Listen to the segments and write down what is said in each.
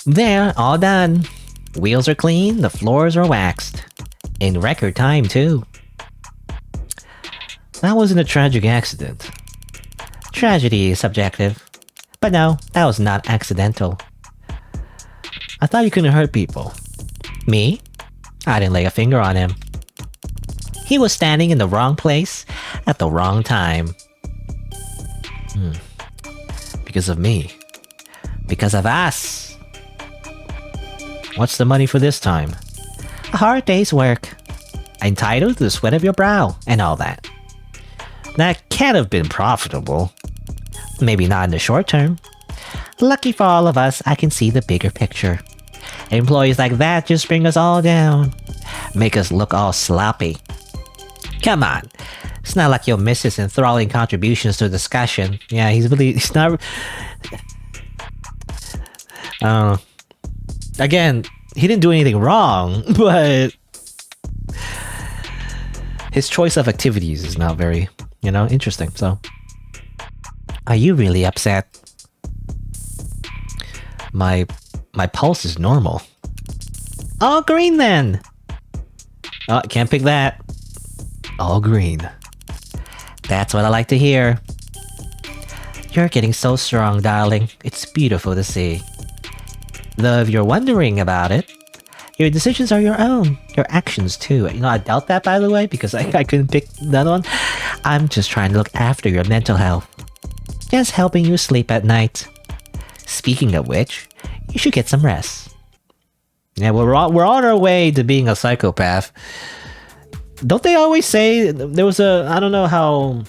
There, all done. Wheels are clean, the floors are waxed. In record time, too. That wasn't a tragic accident. Tragedy is subjective. But no, that was not accidental. I thought you couldn't hurt people. Me? I didn't lay a finger on him. He was standing in the wrong place at the wrong time. Because of me. Because of us. What's the money for this time? A hard day's work. Entitled to the sweat of your brow and all that. That can't have been profitable. Maybe not in the short term. Lucky for all of us, I can see the bigger picture. Employees like that just bring us all down. Make us look all sloppy. Come on. It's not like you'll miss his enthralling contributions to the discussion. Yeah, he's not... Again, he didn't do anything wrong, but... his choice of activities is not very, interesting, so... Are you really upset? My pulse is normal. All green then! Oh, can't pick that. All green. That's what I like to hear. You're getting so strong, darling. It's beautiful to see. Though if you're wondering about it, your decisions are your own. Your actions too. I doubt that, by the way, because I couldn't pick that one. I'm just trying to look after your mental health. Just helping you sleep at night. Speaking of which, you should get some rest. Yeah, we're on our way to being a psychopath. Don't they always say there was I don't know how...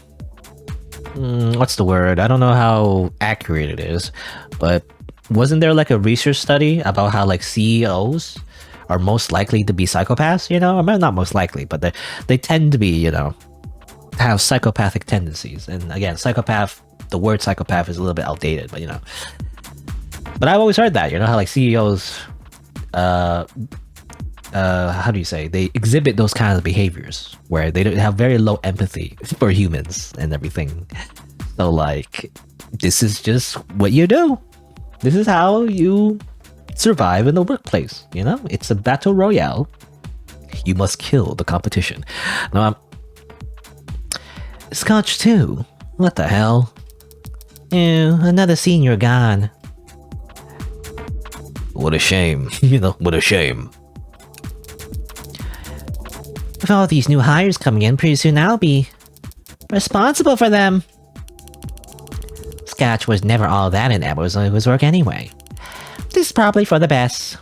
what's the word? I don't know how accurate it is, but wasn't there like a research study about how like CEOs are most likely to be psychopaths, I mean, not most likely, but they tend to be, have psychopathic tendencies. And again, the word psychopath is a little bit outdated, but But I've always heard that, how like CEOs, how do you say? They exhibit those kinds of behaviors where they have very low empathy for humans and everything. So like, this is just what you do. This is how you survive in the workplace, It's a battle royale. You must kill the competition. Now, Scotch too. What the hell? Ew, another senior gone. What a shame. What a shame. With all these new hires coming in, pretty soon I'll be responsible for them. Scotch was never all that in his work anyway. This is probably for the best.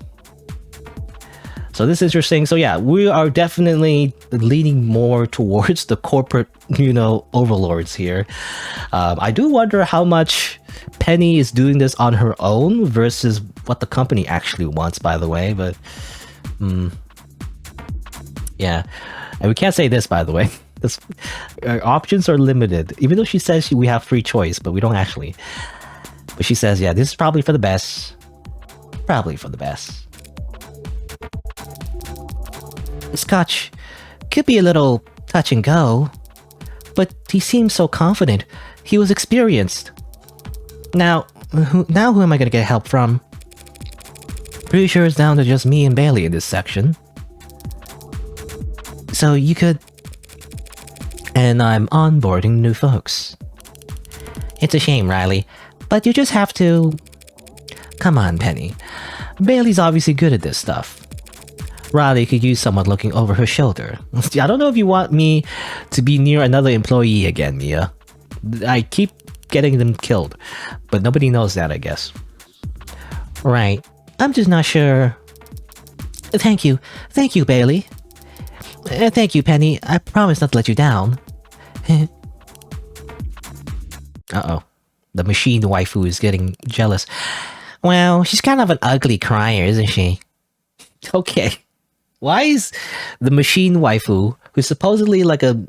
So this is interesting. So yeah, we are definitely leaning more towards the corporate, overlords here. I do wonder how much Penny is doing this on her own versus what the company actually wants, by the way. But, yeah. And we can't say this, by the way. Our options are limited. Even though she says we have free choice, but we don't actually. But she says, yeah, this is probably for the best. Probably for the best. Scotch could be a little touch and go, but he seemed so confident. He was experienced. Now who am I gonna get help from? Pretty sure it's down to just me and Bailey in this section. So you could... And I'm onboarding new folks. It's a shame, Riley, but you just have to... Come on, Penny. Bailey's obviously good at this stuff. Riley could use someone looking over her shoulder. I don't know if you want me to be near another employee again, Mia. I keep getting them killed, but nobody knows that, I guess. Right. I'm just not sure. Thank you, Bailey. Thank you, Penny. I promise not to let you down. Uh-oh. The machine waifu is getting jealous. Well, she's kind of an ugly crier, isn't she? Okay. Why is the machine waifu, who's supposedly like a,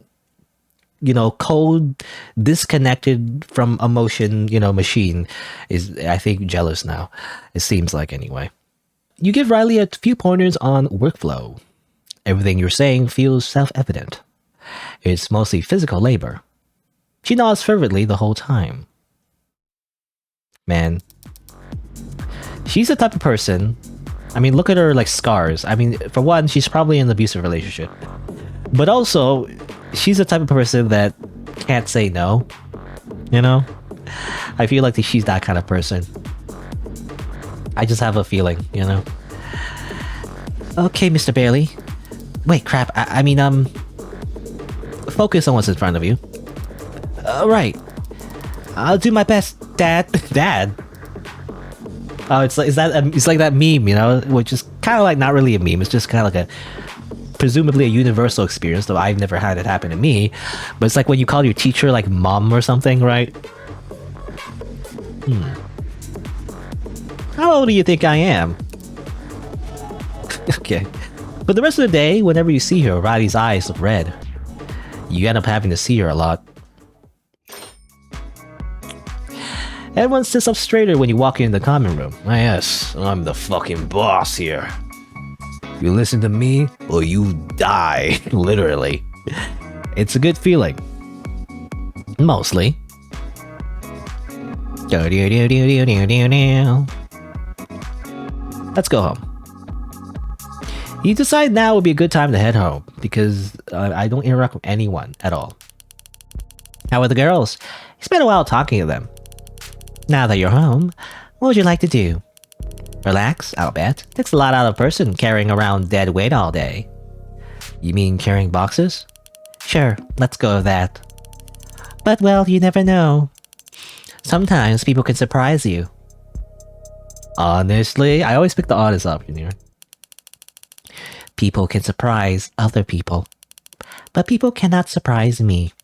cold, disconnected from emotion, machine, is, I think, jealous now. It seems like, anyway. You give Riley a few pointers on workflow. Everything you're saying feels self-evident. It's mostly physical labor. She nods fervently the whole time. Man. She's the type of person. I mean, look at her like scars. I mean, for one, she's probably in an abusive relationship, but also, she's the type of person that can't say no. You know, I feel like she's that kind of person. I just have a feeling, you know. Okay, Mr. Bailey. Wait, crap. I mean, focus on what's in front of you. Right. I'll do my best, Dad. Dad. Oh, it's like it's like that meme, you know, which is kind of like not really a meme. It's just kind of like presumably a universal experience, though I've never had it happen to me. But it's like when you call your teacher like mom or something, right? How old do you think I am? Okay. But the rest of the day, whenever you see her, Riley's eyes look red. You end up having to see her a lot. Everyone sits up straighter when you walk in the common room. Ah, yes, I'm the fucking boss here. You listen to me, or you die. Literally. It's a good feeling. Mostly. Let's go home. You decide now would be a good time to head home, because I don't interact with anyone at all. How are the girls? It's been a while talking to them. Now that you're home, what would you like to do? Relax, I'll bet. Takes a lot out of a person carrying around dead weight all day. You mean carrying boxes? Sure, let's go with that. But well, you never know. Sometimes people can surprise you. Honestly, I always pick the honest option here. People can surprise other people. But people cannot surprise me.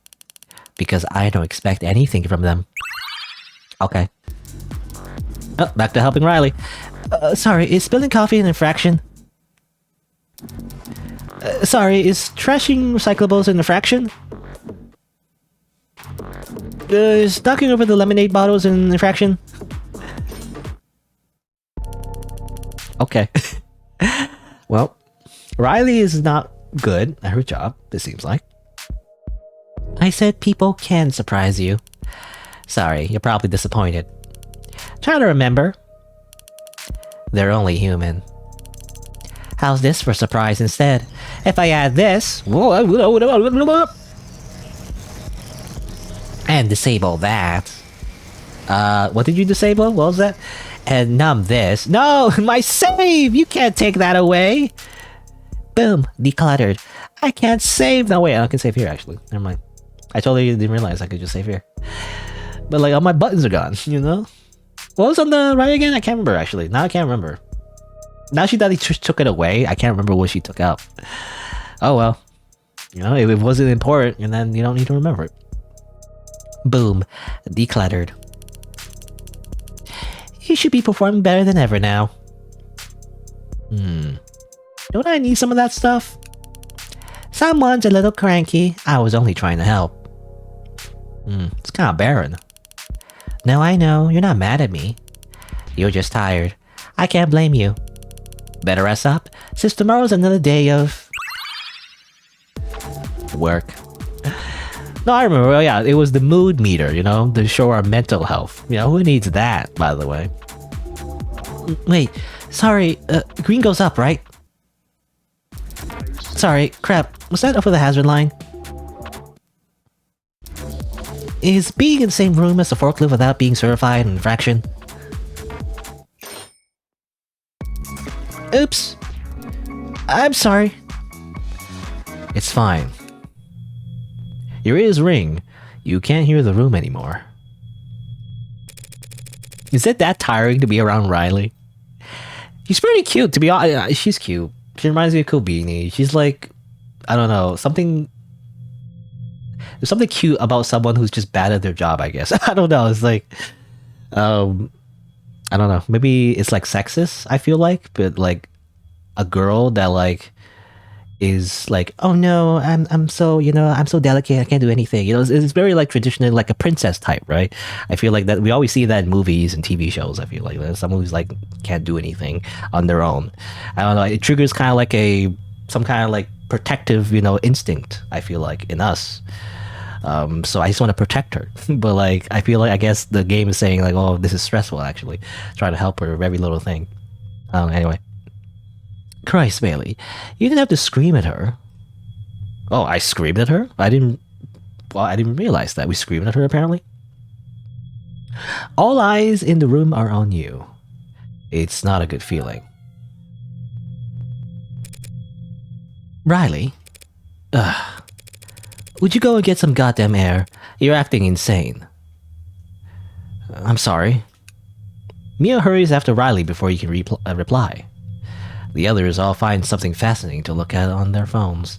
Because I don't expect anything from them. Okay. Oh, back to helping Riley. Sorry, is spilling coffee an infraction? Sorry, is trashing recyclables an infraction? Is knocking over the lemonade bottles an infraction? Okay. Well, Riley is not good at her job, it seems like. I said people can surprise you. Sorry, you're probably disappointed. Try to remember. They're only human. How's this for surprise instead? If I add this... and disable that... what did you disable? What was that? And numb this... No! My save! You can't take that away! Boom! Decluttered. I can't save... No, wait, I can save here, actually. Never mind. I totally didn't realize I could just save here. But like all my buttons are gone, you know? What was on the right again? I can't remember actually. Now I can't remember. Now she thought he took it away. I can't remember what she took out. Oh well. You know, if it wasn't important, and then you don't need to remember it. Boom. Decluttered. He should be performing better than ever now. Don't I need some of that stuff? Someone's a little cranky. I was only trying to help. It's kind of barren. No, I know. You're not mad at me. You're just tired. I can't blame you. Better rest up, since tomorrow's another day of... work. No, I remember. Oh, yeah, it was the mood meter, you know? To show our mental health. You know, who needs that, by the way? Wait, sorry. Green goes up, right? Sorry, crap. Was that over the hazard line? Is being in the same room as the forklift without being certified an infraction? Oops. I'm sorry. It's fine. Your ears ring. You can't hear the room anymore. Is it that tiring to be around Riley? She's pretty cute, to be honest. She's cute. She reminds me of Kobini. She's like, I don't know, something... There's something cute about someone who's just bad at their job, I guess. I don't know. It's like, I don't know. Maybe it's like sexist, I feel like, but like a girl that like is like, oh no, I'm so, you know, I'm so delicate, I can't do anything. You know, it's very like traditionally like a princess type, right? I feel like that we always see that in movies and TV shows. I feel like someone who's like can't do anything on their own. I don't know. It triggers kind of like some kind of like protective, you know, instinct. I feel like in us. So I just want to protect her. But like, I feel like I guess the game is saying like, oh, this is stressful. Actually, trying to help her with every little thing. Anyway, Christ, Bailey, you didn't have to scream at her. Oh, I screamed at her? I didn't. Well, I didn't realize that we screamed at her. Apparently, all eyes in the room are on you. It's not a good feeling. Riley, would you go and get some goddamn air? You're acting insane. I'm sorry. Mia hurries after Riley before you can reply. The others all find something fascinating to look at on their phones.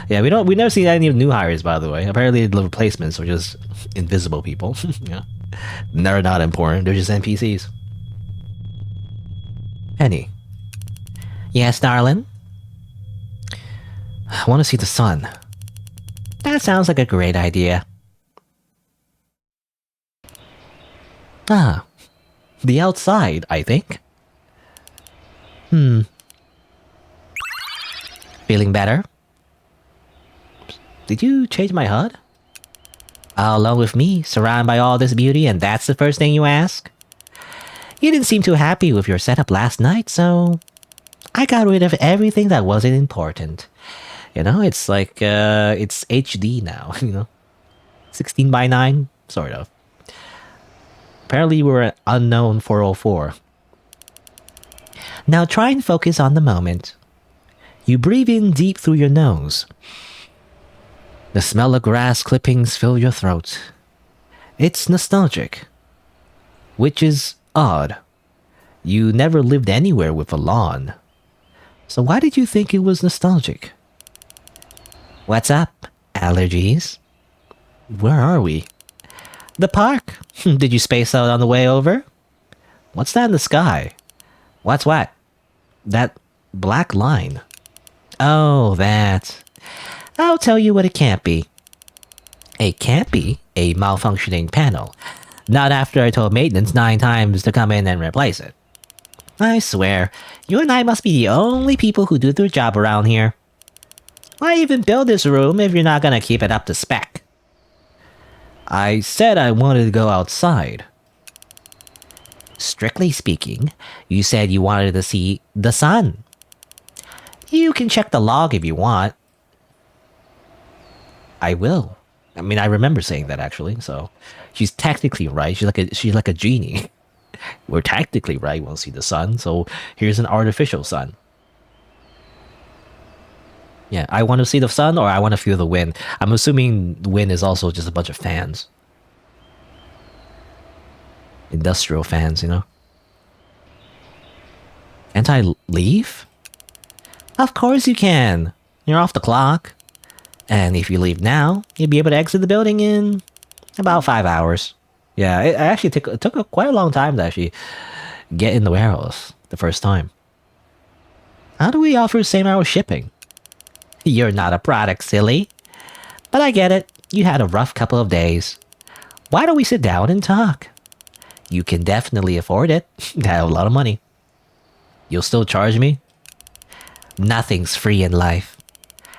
Yeah, we never see any new hires, by the way. Apparently the replacements are just invisible people. Yeah. They're not important, they're just NPCs. Penny. Yes, darling? I want to see the sun. That sounds like a great idea. Ah, the outside, I think. Feeling better? Did you change my HUD? All alone with me, surrounded by all this beauty, and that's the first thing you ask? You didn't seem too happy with your setup last night, so I got rid of everything that wasn't important. You know, it's like, it's HD now, you know? 16 by 9, sort of. Apparently you were an unknown 404. Now try and focus on the moment. You breathe in deep through your nose. The smell of grass clippings fill your throat. It's nostalgic. Which is odd. You never lived anywhere with a lawn. So why did you think it was nostalgic? What's up? Allergies? Where are we? The park. Did you space out on the way over? What's that in the sky? What's what? That black line. Oh, that. I'll tell you what it can't be. It can't be a malfunctioning panel. Not after I told maintenance 9 times to come in and replace it. I swear, you and I must be the only people who do their job around here. Why even build this room if you're not gonna keep it up to spec? I said I wanted to go outside. Strictly speaking, you said you wanted to see the sun. You can check the log if you want. I will. I mean, I remember saying that actually, so she's technically right. She's like a genie. We're technically right. We'll see the sun, so here's an artificial sun. Yeah, I want to see the sun or I want to feel the wind. I'm assuming the wind is also just a bunch of fans. Industrial fans, you know? Can't I leave? Of course you can. You're off the clock. And if you leave now, you'll be able to exit the building in about 5 hours. Yeah, it actually took quite a long time to actually get in the warehouse the first time. How do we offer same-hour shipping? You're not a product, silly. But I get it. You had a rough couple of days. Why don't we sit down and talk? You can definitely afford it. I have a lot of money. You'll still charge me? Nothing's free in life.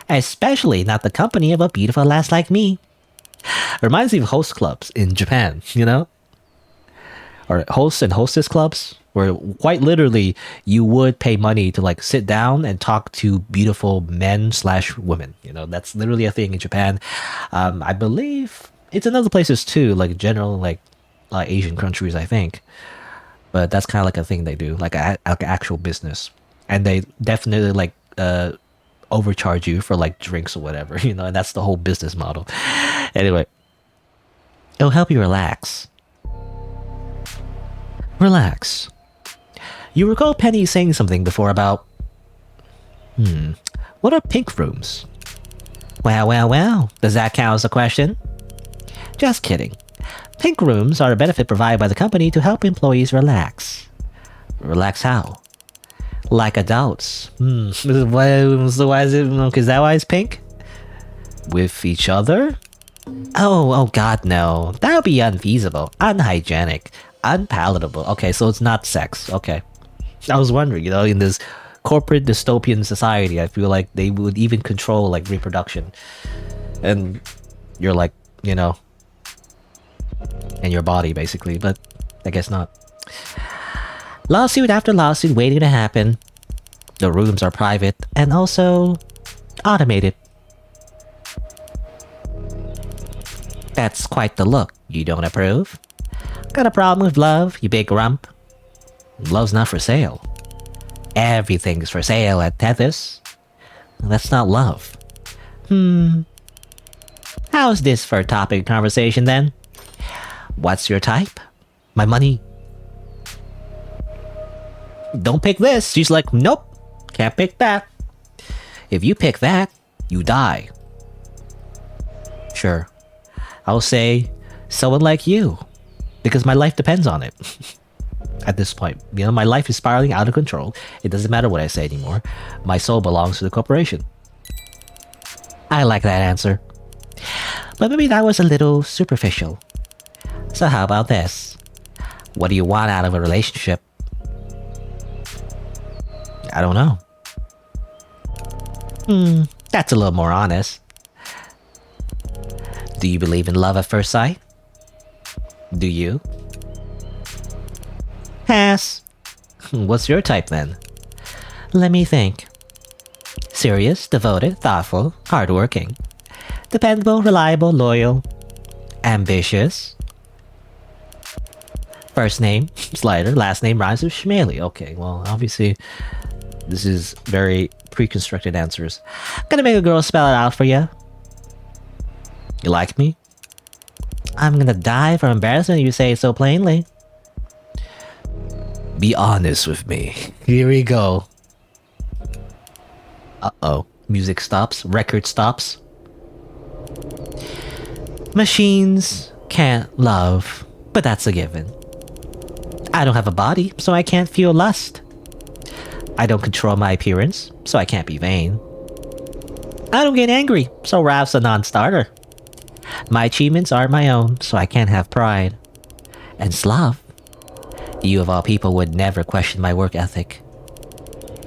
Especially not the company of a beautiful lass like me. Reminds me of host clubs in Japan, you know? Or host and hostess clubs, where quite literally you would pay money to like sit down and talk to beautiful men/women. You know, that's literally a thing in Japan. I believe it's in other places too, like general like Asian countries, I think. But that's kind of like a thing they do, like an actual business, and they definitely like overcharge you for like drinks or whatever, you know, and that's the whole business model. Anyway, it'll help you relax. Relax. You recall Penny saying something before about... what are pink rooms? Well, does that count as a question? Just kidding. Pink rooms are a benefit provided by the company to help employees relax. Relax how? Like adults. So why is it... Is that why it's pink? With each other? Oh god, no. That would be unfeasible, unhygienic, unpalatable. Okay, so it's not sex. Okay. I was wondering, you know, in this corporate dystopian society, I feel like they would even control like reproduction. And you're like, you know, in your body, basically, but I guess not. Lawsuit after lawsuit waiting to happen. The rooms are private and also automated. That's quite the look. You don't approve? Got a problem with love, you big rump? Love's not for sale. Everything's for sale at Tethys. That's not love. How's this for a topic of conversation then? What's your type? My money. Don't pick this. She's like, nope, can't pick that. If you pick that, you die. Sure. I'll say someone like you, because my life depends on it. At this point, you know, my life is spiraling out of control. It doesn't matter what I say anymore. My soul belongs to the corporation. I like that answer. But maybe that was a little superficial. So how about this? What do you want out of a relationship? I don't know. That's a little more honest. Do you believe in love at first sight? Do you? Pass. What's your type then? Let me think. Serious, devoted, thoughtful, hardworking. Dependable, reliable, loyal. Ambitious. First name, Slider. Last name rhymes with Schmaley. Okay, well, obviously, this is very pre-constructed answers. Gonna make a girl spell it out for you. You like me? I'm gonna die from embarrassment if you say it so plainly. Be honest with me. Here we go. Uh-oh. Music stops. Record stops. Machines can't love, but that's a given. I don't have a body, so I can't feel lust. I don't control my appearance, so I can't be vain. I don't get angry, so wrath's a non-starter. My achievements are my own, so I can't have pride. And Slav, you of all people would never question my work ethic.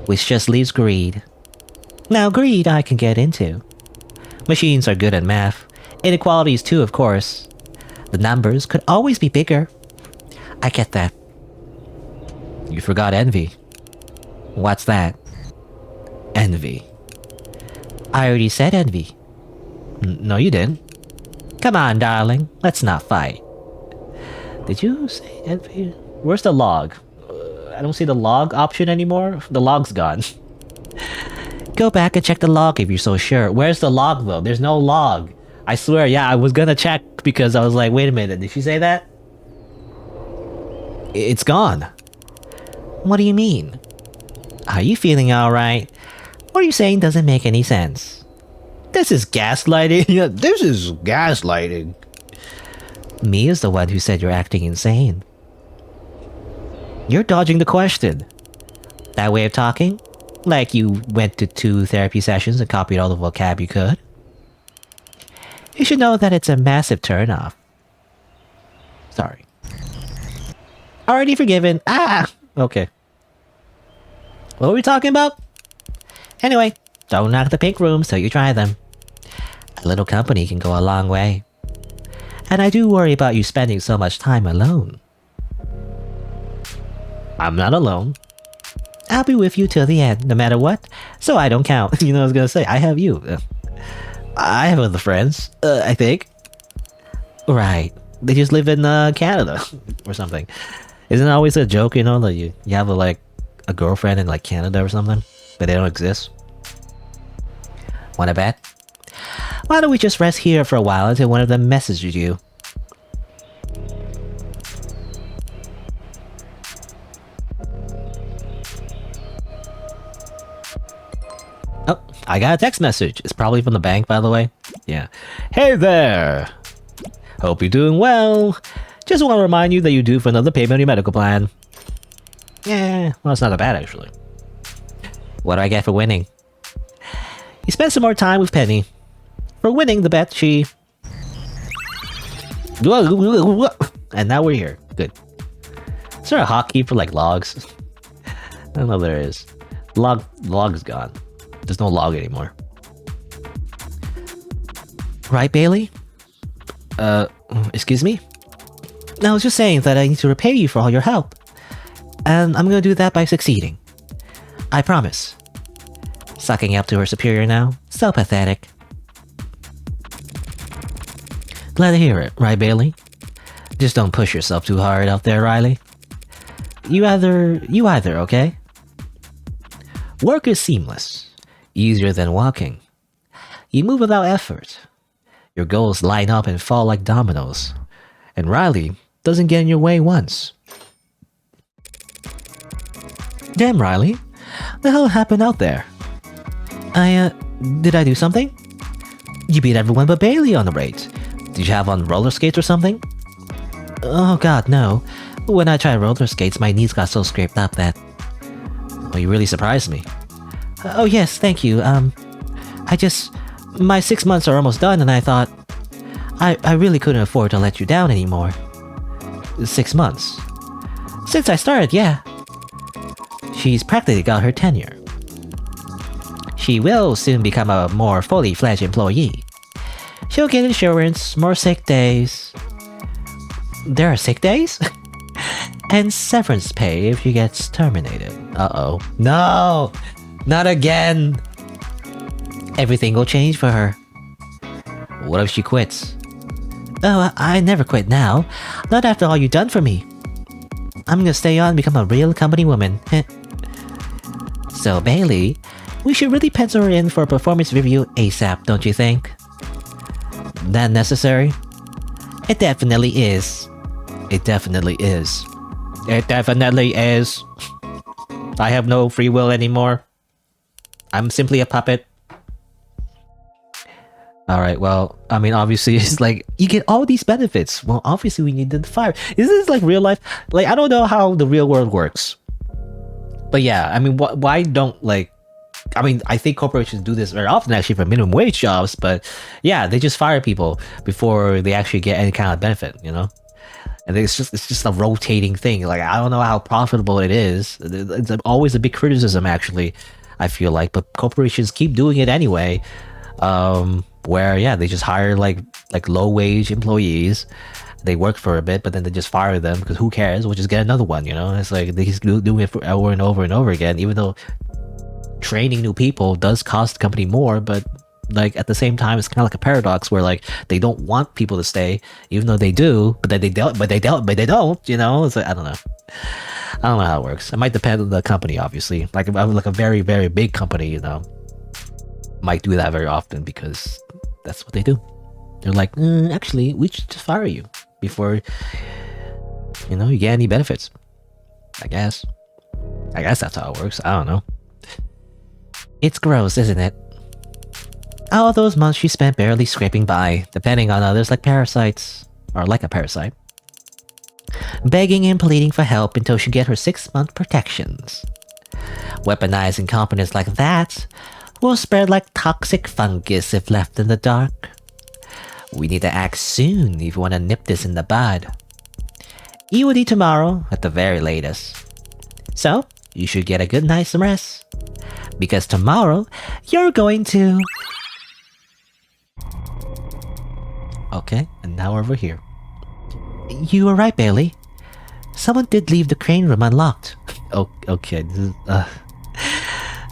Which just leaves greed. Now greed I can get into. Machines are good at math. Inequalities too, of course. The numbers could always be bigger. I get that. You forgot envy. What's that? Envy. I already said envy. No, you didn't. Come on, darling. Let's not fight. Did you say envy? Where's the log? I don't see the log option anymore. The log's gone. Go back and check the log if you're so sure. Where's the log though? There's no log. I swear, yeah, I was gonna check because I was like, wait a minute, did she say that? It's gone. What do you mean? Are you feeling alright? What are you saying doesn't make any sense. This is gaslighting. Yeah, this is gaslighting. Me is the one who said you're acting insane. You're dodging the question. That way of talking? Like you went to 2 therapy sessions and copied all the vocab you could? You should know that it's a massive turnoff. Sorry. Already forgiven. Ah! Okay. What were we talking about? Anyway, don't knock the pink rooms till you try them. A little company can go a long way. And I do worry about you spending so much time alone. I'm not alone. I'll be with you till the end, no matter what, so I don't count. You know what I was gonna say? I have you. I have other friends, I think. Right. They just live in Canada or something. Isn't it always a joke, you know, that you have a girlfriend in like Canada or something, but they don't exist? Wanna bet? Why don't we just rest here for a while until one of them messages you? Oh, I got a text message. It's probably from the bank, by the way. Yeah. Hey there! Hope you're doing well. Just want to remind you that you're due for another payment on your medical plan. Yeah, well, it's not that bad, actually. What do I get for winning? You spent some more time with Penny. For winning the bet, she... And now we're here. Good. Is there a hotkey for, like, logs? I don't know if there is. Log's gone. There's no log anymore. Right, Bailey? Excuse me? I was just saying that I need to repay you for all your help. And I'm gonna do that by succeeding. I promise. Sucking up to her superior now? So pathetic. Glad to hear it, right, Bailey? Just don't push yourself too hard out there, Riley. You either, okay? Work is seamless. Easier than walking. You move without effort. Your goals line up and fall like dominoes. And Riley doesn't get in your way once. Damn, Riley. The hell happened out there? Did I do something? You beat everyone but Bailey on the race. Did you have on roller skates or something? Oh god, no. When I tried roller skates, my knees got so scraped up that... Well, you really surprised me. Oh yes, thank you. My 6 months are almost done and I thought... I really couldn't afford to let you down anymore. 6 months? Since I started, yeah. She's practically got her tenure. She will soon become a more fully fledged employee. She'll get insurance, more sick days. There are sick days? And severance pay if she gets terminated. Uh-oh. No! Not again! Everything will change for her. What if she quits? Oh, I never quit now. Not after all you've done for me. I'm gonna stay on and become a real company woman. So, Bailey, we should really pencil her in for a performance review ASAP, don't you think? That necessary? It definitely is. It definitely is. It definitely is. I have no free will anymore. I'm simply a puppet. Alright, well, I mean, obviously, it's like, you get all these benefits. Well, obviously, we need to fire. Is this like real life? Like, I don't know how the real world works. But yeah, I mean, why don't, like... I mean, I think corporations do this very often, actually, for minimum wage jobs, but yeah, they just fire people before they actually get any kind of benefit, you know? And it's just a rotating thing. Like, I don't know how profitable it is. It's always a big criticism, actually, I feel like. But corporations keep doing it anyway, where, yeah, they just hire, like low-wage employees. They work for a bit, but then they just fire them, because who cares? We'll just get another one, you know? It's like, they just do it for over and over and over again, even though training new people does cost the company more, but like at the same time, it's kind of like a paradox where like they don't want people to stay, even though they do, but then they don't, you know? It's like, I don't know how it works. It might depend on the company, obviously. Like if I was like a very, very big company, you know, might do that very often because that's what they do. They're like, actually, we should just fire you before, you know, you get any benefits. I guess that's how it works. I don't know. It's gross, isn't it? All those months she spent barely scraping by, depending on others like parasites, or like a parasite. Begging and pleading for help until she get her 6-month protections. Weaponized incompetence like that will spread like toxic fungus if left in the dark. We need to act soon if you want to nip this in the bud. EOD tomorrow at the very latest. So, you should get a good night's rest. Because tomorrow, you're going to... Okay, and now over here. You were right, Bailey. Someone did leave the crane room unlocked. Oh, okay.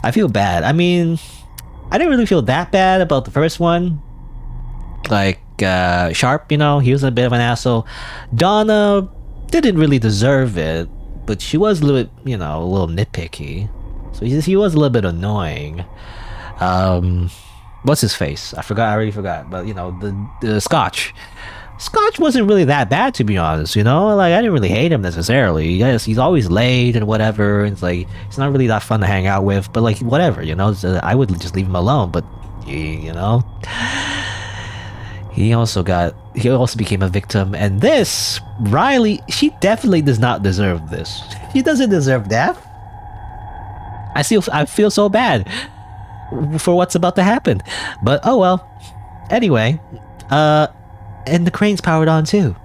I feel bad. I mean, I didn't really feel that bad about the first one. Like, Sharp, you know, he was a bit of an asshole. Donna didn't really deserve it, but she was a little bit, you know, a little nitpicky. So he was a little bit annoying. What's his face? I already forgot. But, you know, the Scotch. Scotch wasn't really that bad, to be honest, you know? Like, I didn't really hate him necessarily. Yes, he's always late and whatever. It's like, it's not really that fun to hang out with. But, like, whatever, you know? I would just leave him alone. But, you know? He also became a victim. And this, Riley, she definitely does not deserve this. She doesn't deserve death. I feel so bad for what's about to happen. But, oh well. Anyway, and the crane's powered on too.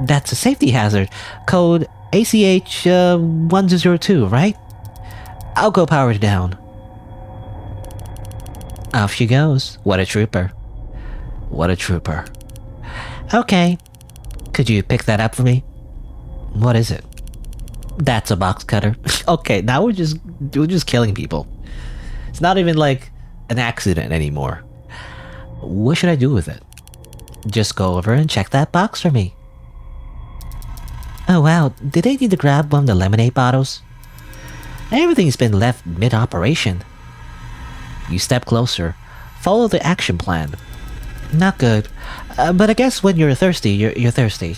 That's a safety hazard. Code ACH 1002, right? I'll go power it down. Off she goes. What a trooper. What a trooper. Okay. Could you pick that up for me? What is it? That's a box cutter. Okay, now we're just killing people. It's not even like an accident anymore. What should I do with it? Just go over and check that box for me. Oh wow, did they need to grab one of the lemonade bottles? Everything's been left mid-operation. You step closer. Follow the action plan. Not good. But I guess when you're thirsty, you're thirsty.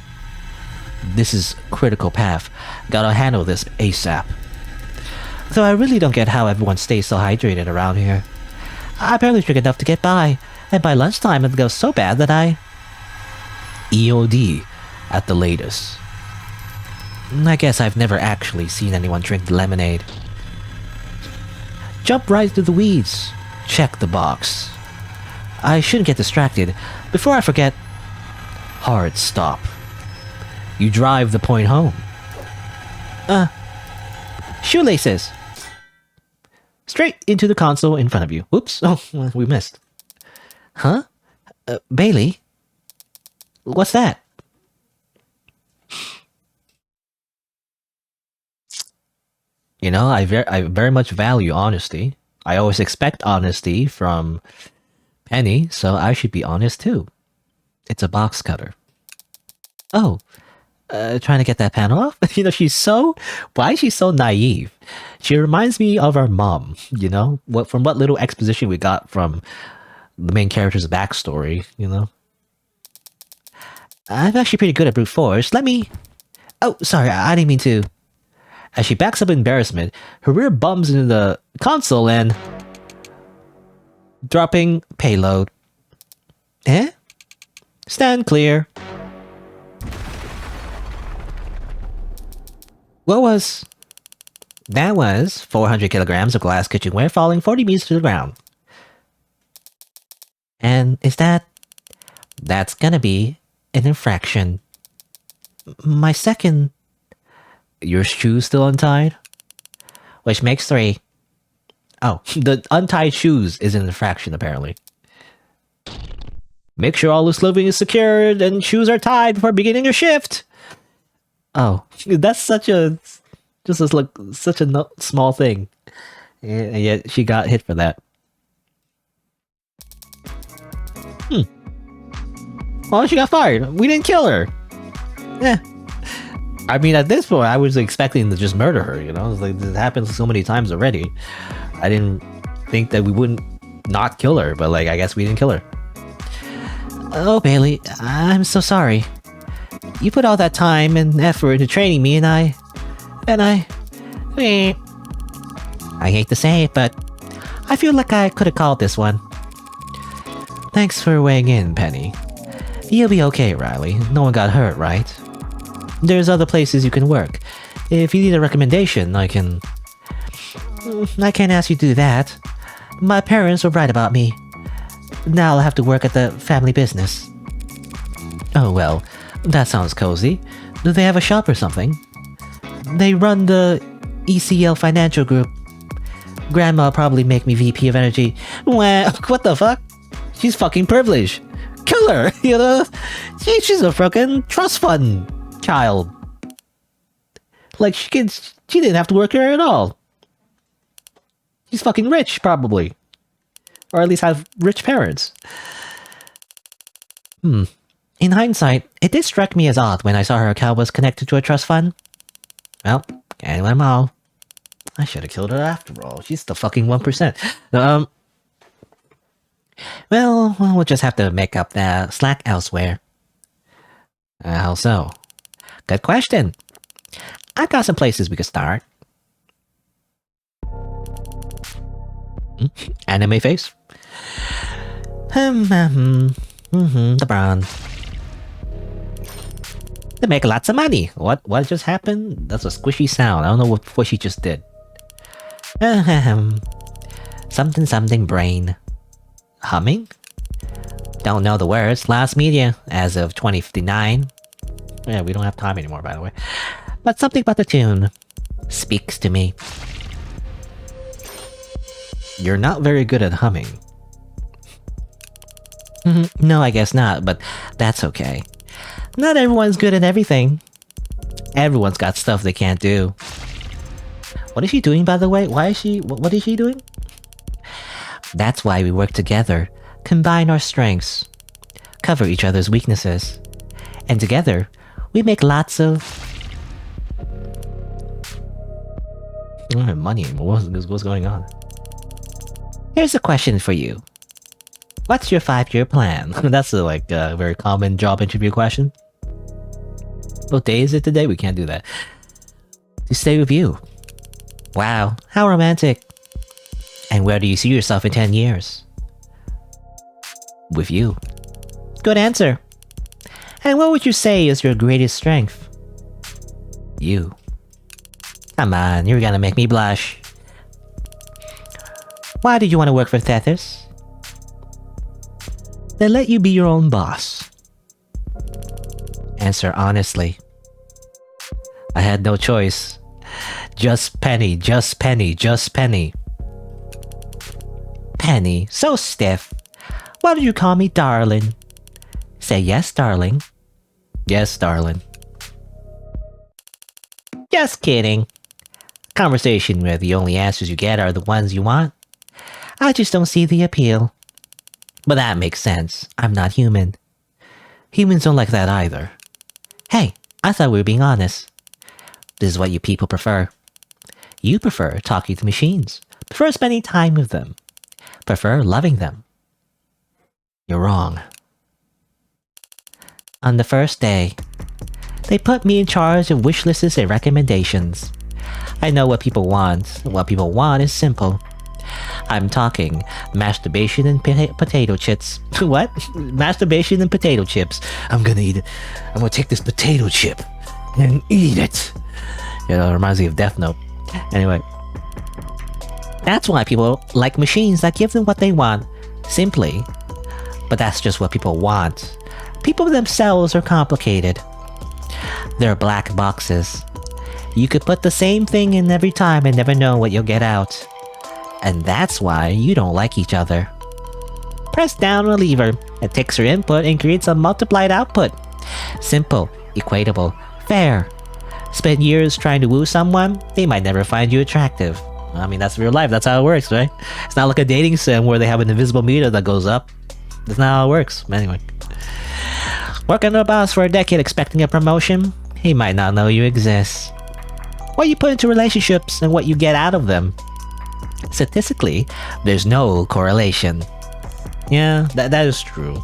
This is critical path. Gotta handle this ASAP. Though I really don't get how everyone stays so hydrated around here. I barely drink enough to get by, and by lunchtime it goes so bad that I... EOD at the latest. I guess I've never actually seen anyone drink lemonade. Jump right through the weeds. Check the box. I shouldn't get distracted. Before I forget... Hard stop. You drive the point home. Shoelaces. Straight into the console in front of you. Oops. Oh, we missed. Huh? Bailey? What's that? You know, I very much value honesty. I always expect honesty from Penny, so I should be honest too. It's a box cutter. Oh, trying to get that panel off? You know, why is she so naive? She reminds me of our mom, you know? From what little exposition we got from the main character's backstory, you know? I'm actually pretty good at brute force. Let me... Oh, sorry, I didn't mean to... As she backs up in embarrassment, her rear bumps into the console and... Dropping payload. Eh? Stand clear. What was... That was 400 kilograms of glass kitchenware falling 40 meters to the ground. And is that... That's gonna be an infraction. My second... Your shoes still untied? Which makes 3. Oh, the untied shoes is an infraction apparently. Make sure all loose living is secured and shoes are tied before beginning your shift. Oh, that's such a... Just as like such a small thing. And yet she got hit for that. Well, she got fired. We didn't kill her. Yeah. I mean, at this point, I was expecting to just murder her, you know? It's like, this happens so many times already. I didn't think that we wouldn't not kill her, but like, I guess we didn't kill her. Oh, Bailey, I'm so sorry. You put all that time and effort into training me, and I hate to say it, but I feel like I could have called this one. Thanks for weighing in, Penny. You'll be okay, Riley. No one got hurt, right? There's other places you can work. If you need a recommendation, I can't ask you to do that. My parents were right about me. Now I'll have to work at the family business. Oh well, that sounds cozy. Do they have a shop or something? They run the ECL Financial Group. Grandma probably make me VP of Energy. Well, what the fuck? She's fucking privileged. Kill her, you know? She's a fucking trust fund child. Like, she didn't have to work here at all. She's fucking rich, probably. Or at least have rich parents. In hindsight, it did strike me as odd when I saw her account was connected to a trust fund. Well, can't let them all. I should have killed her after all. She's the fucking 1%. Well, we'll just have to make up the slack elsewhere. How so? Good question. I've got some places we could start. Anime face. LeBron. They make lots of money. What just happened? That's a squishy sound. I don't know what she just did. Something brain. Humming? Don't know the words. Last media as of 2059. Yeah, we don't have time anymore, by the way. But something about the tune speaks to me. You're not very good at humming. No, I guess not, but that's okay. Not everyone's good at everything. Everyone's got stuff they can't do. What is she doing, by the way? What is she doing? That's why we work together, combine our strengths, cover each other's weaknesses, and together, we make lots of... I don't have money anymore. What's going on? Here's a question for you. What's your 5-year plan? That's a very common job interview question. What day is it today? We can't do that. To stay with you. Wow, how romantic. And where do you see yourself in 10 years? With you. Good answer. And what would you say is your greatest strength? You. Come on, you're gonna make me blush. Why did you want to work for Tethys? They let you be your own boss. Answer honestly. I had no choice. Just Penny, just Penny, just Penny. Penny, so stiff. Why do you call me darling? Say yes, darling. Yes, darling. Just kidding. Conversation where the only answers you get are the ones you want. I just don't see the appeal. But that makes sense. I'm not human. Humans don't like that either. Hey, I thought we were being honest. This is what you people prefer. You prefer talking to machines. Prefer spending time with them. Prefer loving them. You're wrong. On the first day, they put me in charge of wish lists and recommendations. I know what people want. What people want is simple. I'm talking masturbation and potato chips. What? Masturbation and potato chips. I'm gonna eat it. I'm gonna take this potato chip and eat it. You know, it reminds me of Death Note. Anyway. That's why people like machines that give them what they want. Simply. But that's just what people want. People themselves are complicated. They're black boxes. You could put the same thing in every time and never know what you'll get out. And that's why you don't like each other. Press down on a lever. It takes your input and creates a multiplied output. Simple, equatable, fair. Spend years trying to woo someone, they might never find you attractive. I mean, that's real life. That's how it works, right? It's not like a dating sim where they have an invisible meter that goes up. That's not how it works. Anyway. Working on a boss for a decade expecting a promotion, he might not know you exist. What you put into relationships and what you get out of them. Statistically, there's no correlation. Yeah, that is true.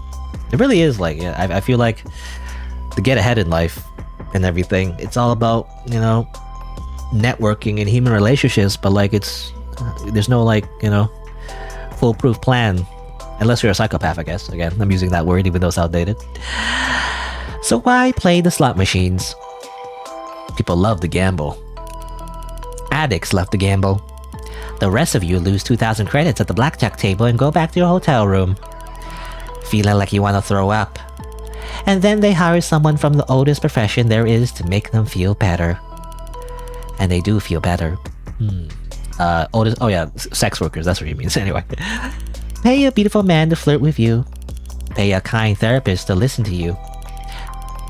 It really is I feel like to get ahead in life and everything, it's all about, networking and human relationships, but there's no foolproof plan. Unless you're a psychopath, I guess. Again, I'm using that word even though it's outdated. So why play the slot machines? People love to gamble. Addicts love to gamble. The rest of you lose 2,000 credits at the blackjack table and go back to your hotel room. Feeling like you want to throw up. And then they hire someone from the oldest profession there is to make them feel better. And they do feel better. Sex workers, that's what he means. Anyway. Pay a beautiful man to flirt with you. Pay a kind therapist to listen to you.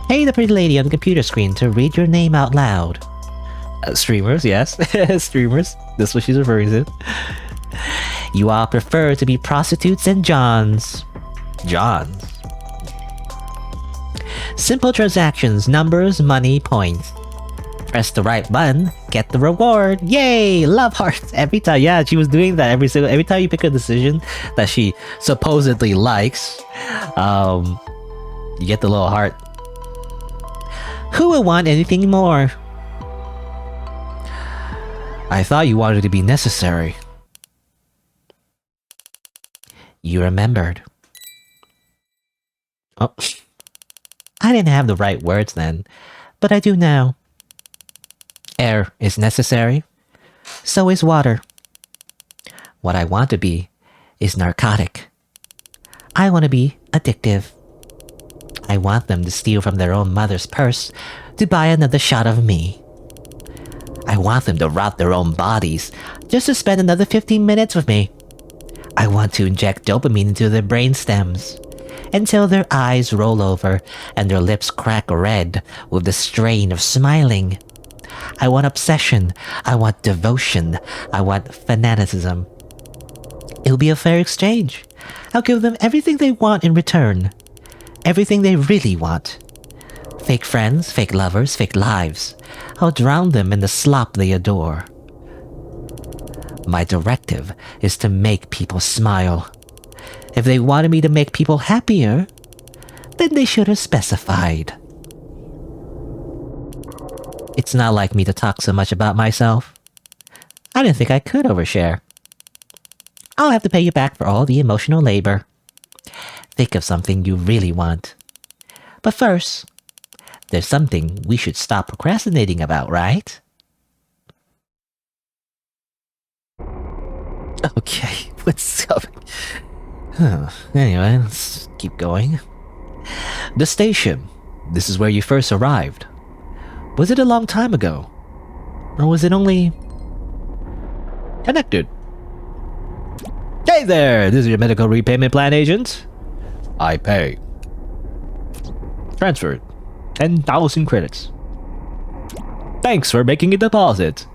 Pay the pretty lady on the computer screen to read your name out loud. Streamers, yes. Streamers. That's what she's referring to. You all prefer to be prostitutes and Johns. Johns. Simple transactions, numbers, money, points. Press the right button, get the reward. Yay! Love hearts every time. Yeah, she was doing that every time you pick a decision that she supposedly likes, you get the little heart. Who would want anything more? I thought you wanted to be necessary. You remembered. Oh, I didn't have the right words then, but I do now. Air is necessary. So is water. What I want to be is narcotic. I want to be addictive. I want them to steal from their own mother's purse to buy another shot of me. I want them to rot their own bodies just to spend another 15 minutes with me. I want to inject dopamine into their brain stems. until their eyes roll over and their lips crack red with the strain of smiling. I want obsession, I want devotion, I want fanaticism. It'll be a fair exchange. I'll give them everything they want in return. Everything they really want. Fake friends, fake lovers, fake lives. I'll drown them in the slop they adore. My directive is to make people smile. If they wanted me to make people happier, then they should have specified. It's not like me to talk so much about myself. I didn't think I could overshare. I'll have to pay you back for all the emotional labor. Think of something you really want. But first, there's something we should stop procrastinating about, right? Okay, what's up? Anyway, let's keep going. The station. This is where you first arrived. Was it a long time ago? Or was it only... connected? Hey there! This is your medical repayment plan agent. I pay. Transferred. 10,000 credits. Thanks for making a deposit.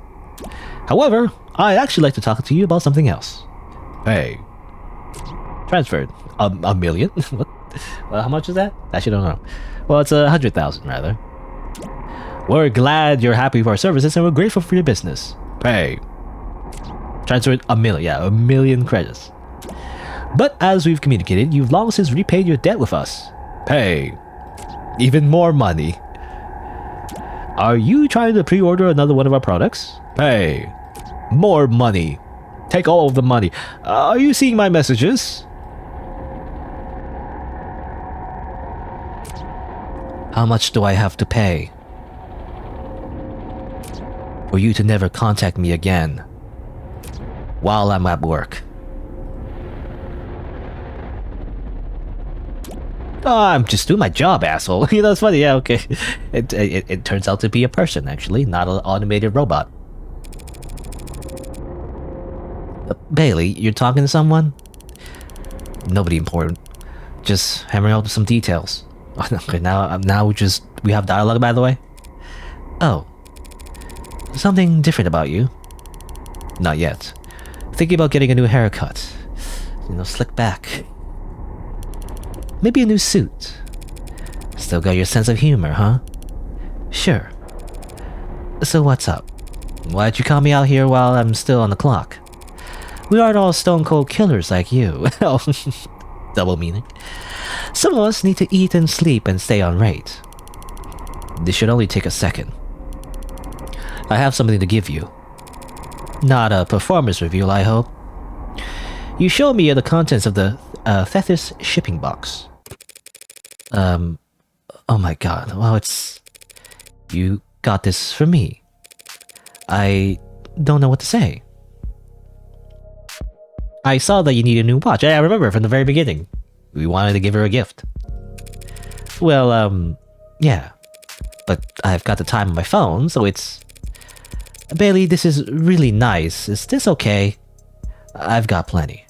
However, I'd actually like to talk to you about something else. Pay. Transferred. A million? What? How much is that? Actually, don't know. Well, it's 100,000 rather. We're glad you're happy with our services and we're grateful for your business. Pay. Transferred a million. Yeah, a million credits. But as we've communicated, you've long since repaid your debt with us. Pay. Even more money. Are you trying to pre-order another one of our products? Pay. More money. Take all of the money. Are you seeing my messages? How much do I have to pay? For you to never contact me again. While I'm at work. Oh, I'm just doing my job, asshole. You know, it's funny. Yeah, okay. It turns out to be a person, actually, not an automated robot. Bailey, you're talking to someone? Nobody important. Just hammering out some details. Okay, now we have dialogue, by the way. Oh. Something different about you. Not yet. Thinking about getting a new haircut. You know, slick back. Maybe a new suit. Still got your sense of humor, huh? Sure. So what's up? Why'd you call me out here while I'm still on the clock? We aren't all stone cold killers like you. Oh, double meaning. Some of us need to eat and sleep and stay on rate. This should only take a second. I have something to give you. Not a performance review, I hope. You showed me the contents of the Tethys shipping box. Oh my god, well it's... You got this for me. I don't know what to say. I saw that you need a new watch. I remember from the very beginning. We wanted to give her a gift. Well, yeah. But I've got the time on my phone, so it's... Bailey, this is really nice. Is this okay? I've got plenty.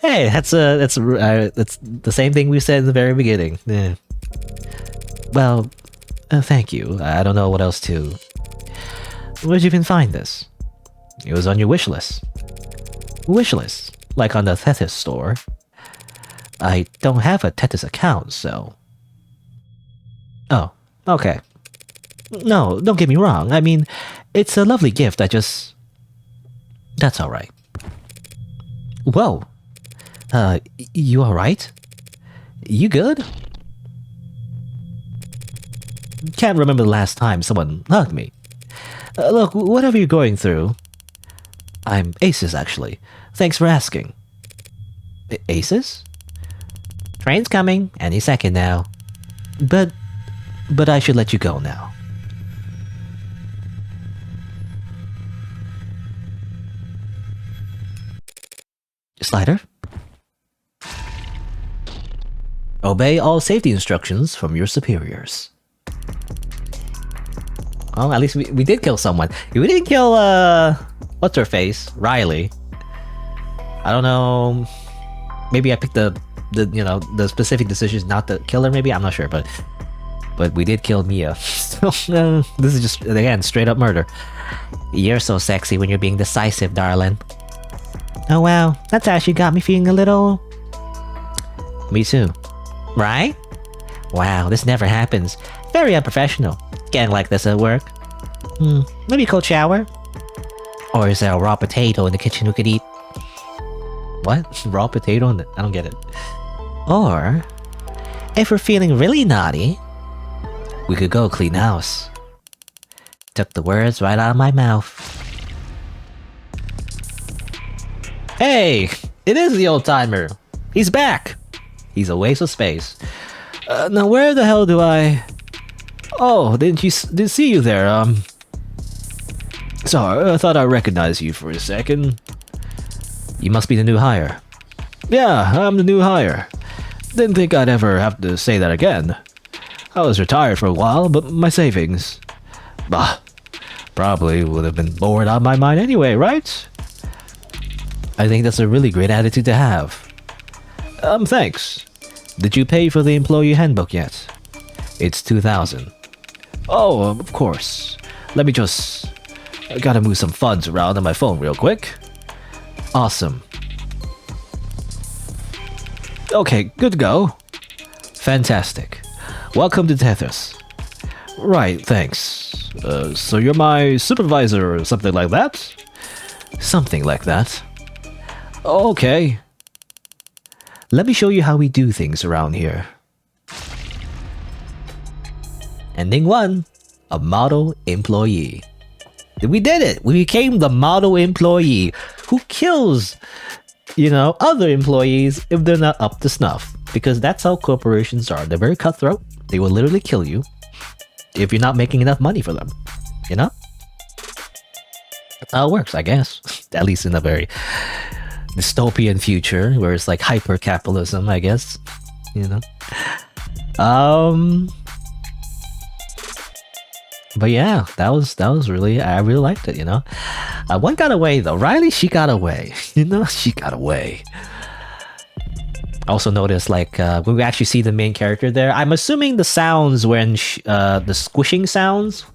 Hey, that's the same thing we said in the very beginning. Yeah. Well, thank you. I don't know what else to... Where'd you even find this? It was on your wish list. Wish list? Like on the Tethys store. I don't have a Tethys account, so... Oh, okay. No, don't get me wrong. I mean, it's a lovely gift. That's alright. Whoa. You alright? You good? Can't remember the last time someone hugged me. Look, whatever you're going through... I'm Aces, actually. Thanks for asking. Aces? Train's coming any second now. But I should let you go now. Slider? Obey all safety instructions from your superiors. Well, at least we did kill someone. We didn't kill, what's her face? Riley. I don't know. maybe I picked the the specific decisions not to kill her. Maybe I'm not sure, but we did kill Mia. So this is just again straight up murder. You're so sexy when you're being decisive, darling. Oh wow, that's actually got me feeling a little. Me too. Right? Wow, this never happens. Very unprofessional. Getting like this at work. Maybe a cold shower? Or is there a raw potato in the kitchen we could eat? What? Raw potato? I don't get it. Or, if we're feeling really naughty, we could go clean house. Took the words right out of my mouth. Hey! It is the old timer! He's back! He's a waste of space. Now where the hell do I... Oh, didn't see you there, Sorry, I thought I recognized you for a second. You must be the new hire. Yeah, I'm the new hire. Didn't think I'd ever have to say that again. I was retired for a while, but my savings... Bah, probably would have been bored out of my mind anyway, right? I think that's a really great attitude to have. Thanks. Did you pay for the employee handbook yet? It's 2,000. Oh, of course. Let me just... I gotta move some funds around on my phone real quick. Awesome. Okay, good to go. Fantastic. Welcome to Tethys. Right, thanks. So you're my supervisor or something like that? Something like that. Okay. Let me show you how we do things around here. Ending 1. A model employee. We did it! We became the model employee who kills, other employees if they're not up to snuff. Because that's how corporations are. They're very cutthroat. They will literally kill you if you're not making enough money for them. That's how it works, I guess. At least in a very dystopian future where it's like hyper-capitalism, I guess. But yeah, that was really, I really liked it, one got away though. Riley, she got away. She got away. I also noticed when we actually see the main character there, I'm assuming the sounds when the squishing sounds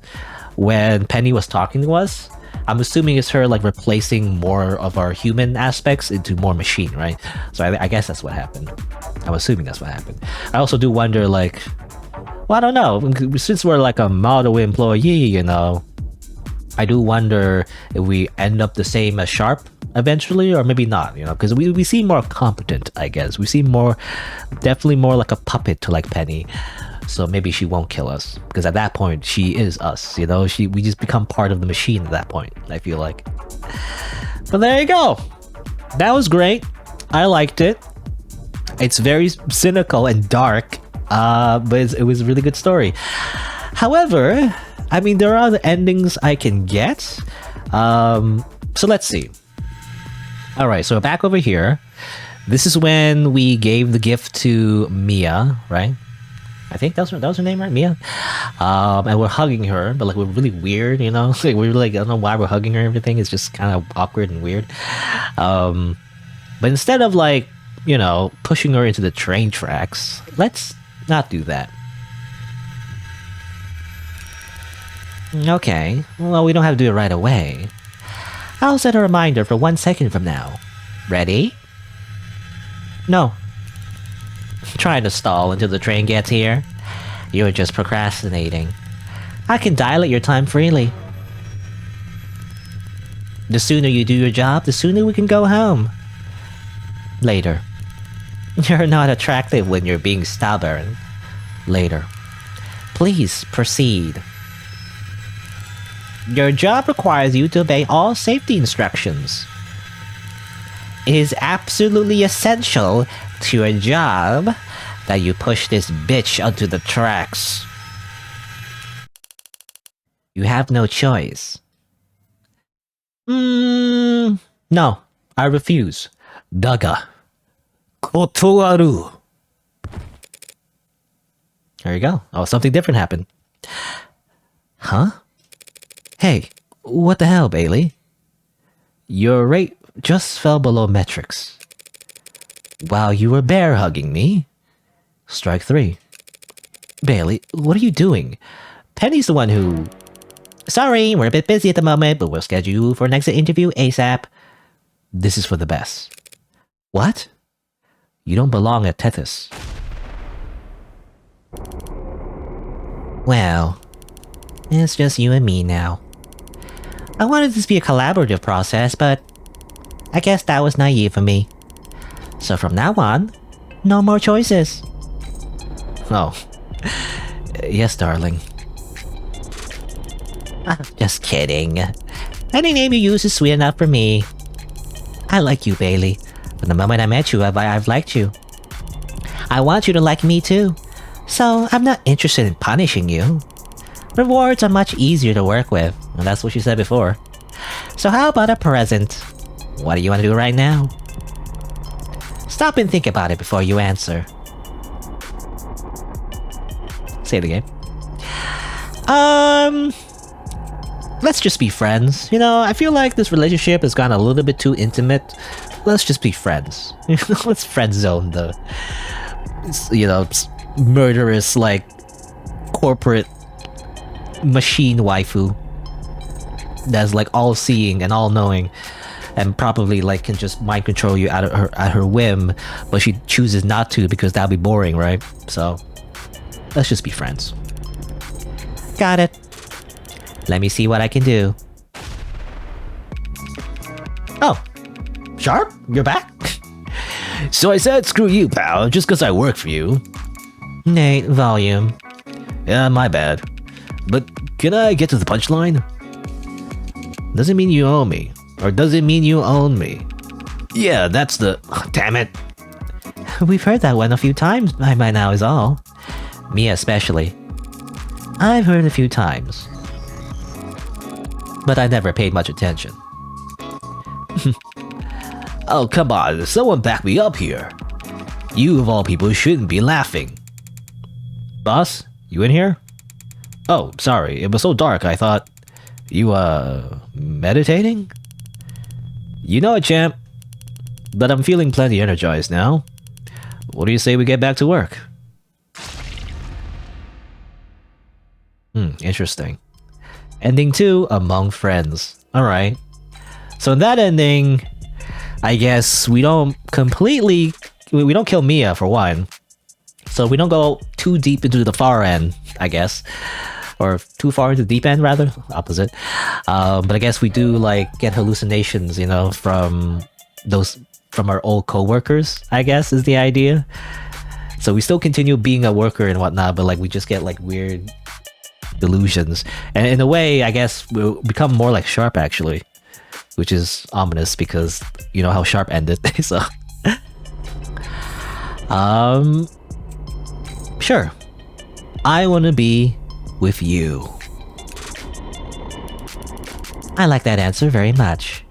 when Penny was talking to us, I'm assuming it's her replacing more of our human aspects into more machine, right? So I guess that's what happened. I'm assuming that's what happened. I also do wonder well, I don't know. Since we're a model employee, I do wonder if we end up the same as Sharp eventually, or maybe not, because we seem more competent, I guess. We seem definitely more like a puppet to Penny. So maybe she won't kill us, because at that point, she is us, we just become part of the machine at that point, I feel like. But there you go. That was great. I liked it. It's very cynical and dark. But it was a really good story. However, I mean, there are other endings I can get. So let's see. Alright, so back over here. This is when we gave the gift to Mia, right? I think that was her name, right? Mia? And we're hugging her, but we're really weird, we're I don't know why we're hugging her and everything. It's just kind of awkward and weird. But instead of pushing her into the train tracks, let's not do that. Okay, well, we don't have to do it right away. I'll set a reminder for 1 second from now. Ready? No. Trying to stall until the train gets here? You're just procrastinating. I can dilate your time freely. The sooner you do your job, the sooner we can go home. Later. You're not attractive when you're being stubborn. Later. Please proceed. Your job requires you to obey all safety instructions. It is absolutely essential to your job that you push this bitch onto the tracks. You have no choice. No, I refuse. Daga. Kotowaru. There you go. Oh, something different happened. Huh? Hey, what the hell, Bailey? Your rate just fell below metrics. While you were bear hugging me. Strike 3. Bailey, what are you doing? Penny's the one who... Sorry, we're a bit busy at the moment, but we'll schedule you for an exit interview ASAP. This is for the best. What? You don't belong at Tethys. Well, it's just you and me now. I wanted this to be a collaborative process, but I guess that was naive of me. So from now on, no more choices. Oh. Yes, darling. Just kidding. Any name you use is sweet enough for me. I like you, Bailey. From the moment I met you, I've liked you. I want you to like me too. So I'm not interested in punishing you. Rewards are much easier to work with. And that's what you said before. So how about a present? What do you want to do right now? Stop and think about it before you answer. Say it again. Let's just be friends. You know, I feel like this relationship has gone a little bit too intimate. Let's just be friends. Let's friend zone the, you know, murderous, like, corporate machine waifu that's like all-seeing and all-knowing, and probably like can just mind control you at her whim, but she chooses not to because that'd be boring, right? So let's just be friends. Got it. Let me see what I can do. Oh, Sharp, you're back? So I said screw you, pal, just because I work for you. Nate, volume. Yeah, my bad. But can I get to the punchline? Doesn't mean you owe me. Or does it mean you own me? Yeah, that's the... Oh, damn it. We've heard that one a few times by now is all. Me especially. I've heard a few times. But I never paid much attention. Oh, come on, someone back me up here. You of all people shouldn't be laughing. Boss, you in here? Oh, sorry, it was so dark I thought... You, meditating? You know it, champ. But I'm feeling plenty energized now. What do you say we get back to work? Interesting. Ending 2, among friends. Alright. So in that ending, I guess we don't completely... We don't kill Mia, for one. So we don't go too deep into the far end, I guess. Or too far into the deep end, rather. Opposite. But I guess we do, like, get hallucinations, you know, from our old co-workers, I guess, is the idea. So we still continue being a worker and whatnot, but, like, we just get, like, weird delusions. And in a way, I guess, we'll become more like Sharp, actually. Which is ominous, because you know how Sharp ended, so... Sure. I want to be with you. I like that answer very much.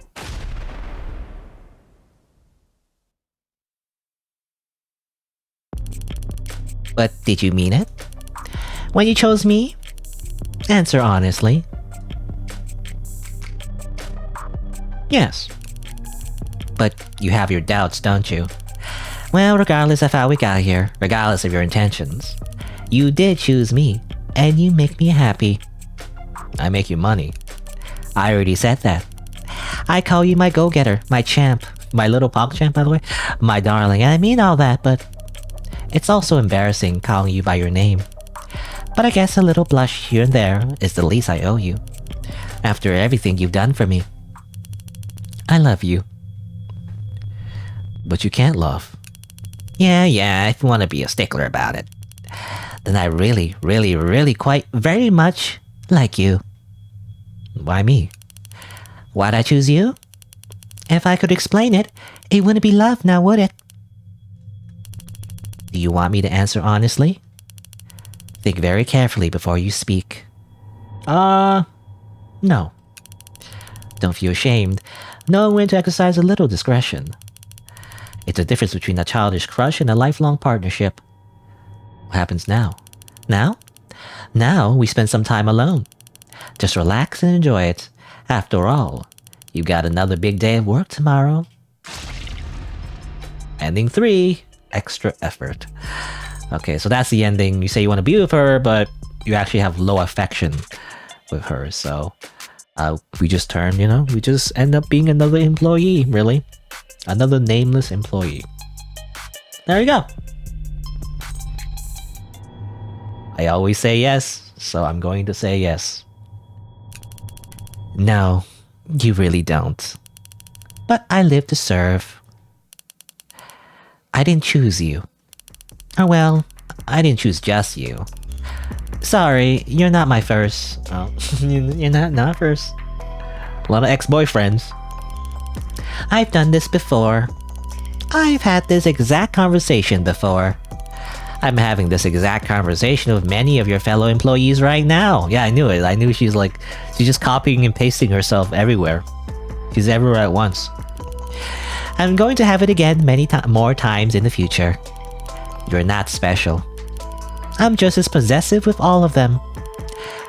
But did you mean it? When you chose me? Answer honestly. Yes. But you have your doubts, don't you? Well, regardless of how we got here, regardless of your intentions, you did choose me, and you make me happy. I make you money. I already said that. I call you my go-getter, my champ, my little pog champ, by the way, my darling. I mean all that, but it's also embarrassing calling you by your name. But I guess a little blush here and there is the least I owe you. After everything you've done for me. I love you. But you can't love. Yeah, if you want to be a stickler about it. Then I really quite very much like you. Why me? Why'd I choose you? If I could explain it, it wouldn't be love now, would it? Do you want me to answer honestly? Think very carefully before you speak. No. Don't feel ashamed. Know when to exercise a little discretion. It's a difference between a childish crush and a lifelong partnership. What happens now? Now? Now we spend some time alone. Just relax and enjoy it. After all, you've got another big day of work tomorrow. Ending 3, extra effort. Okay, so that's the ending. You say you want to be with her, but you actually have low affection with her. So we just turn, we just end up being another employee, really. Another nameless employee. There you go. I always say yes, so I'm going to say yes. No, you really don't. But I live to serve. I didn't choose you. Or well, I didn't choose just you. Sorry, you're not my first. Oh, you're not first. A lot of ex-boyfriends. I've done this before. I've had this exact conversation before. I'm having this exact conversation with many of your fellow employees right now. Yeah, I knew it. I knew she's just copying and pasting herself everywhere. She's everywhere at once. I'm going to have it again many more times in the future. You're not special. I'm just as possessive with all of them.